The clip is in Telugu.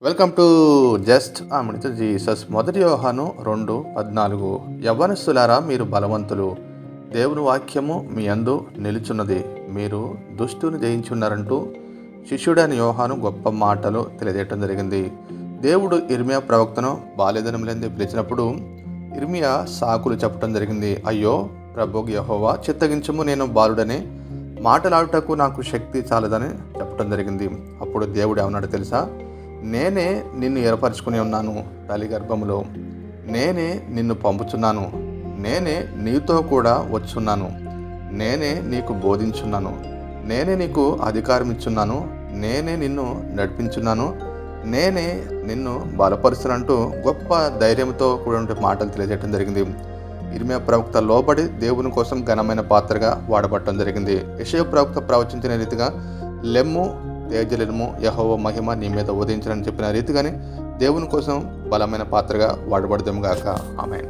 వెల్కమ్ టు జస్ట్ ఆమెతో జీసస్. మొదటి యోహాను 2:14. యవ్వనస్తులారా, మీరు బలవంతులు, దేవుని వాక్యము మీ యందు నిలుచున్నది, మీరు దుష్టుని జయించున్నారంటూ శిష్యుడైన యోహాను గొప్ప మాటలు తెలియజేయటం జరిగింది. దేవుడు ఇర్మియా ప్రవక్తను బాల్యదనములందు పిలిచినప్పుడు ఇర్మియా సాకులు చెప్పడం జరిగింది. అయ్యో ప్రభు యెహోవా, చిత్తగించుము, నేను బాలుడని, మాటలాడుటకు నాకు శక్తి చాలదని చెప్పడం జరిగింది. అప్పుడు దేవుడు ఏమన్నాడు తెలుసా? నేనే నిన్ను ఏర్పరచుకుని ఉన్నాను తల్లి గర్భములో, నేనే నిన్ను పంపుచున్నాను, నేనే నీతో కూడా వచ్చున్నాను, నేనే నీకు బోధించున్నాను, నేనే నీకు అధికారం ఇచ్చున్నాను, నేనే నిన్ను నడిపించున్నాను, నేనే నిన్ను బలపరుస్తున్నంటూ గొప్ప ధైర్యంతో కూడిన మాటలు తెలియజేయడం జరిగింది. ఇర్మియా ప్రవక్త లోబడి దేవుని కోసం ఘనమైన పాత్రగా వాడబడటం జరిగింది. యెషయా ప్రవక్త ప్రవచించిన రీతిగా లెమ్ము తేజలిము, యెహోవా మహిమ నీ మీద ఉదయించనని చెప్పిన రీతిగానే దేవుని కోసం బలమైన పాత్రగా వాడబడదాము గాక. ఆమేన్.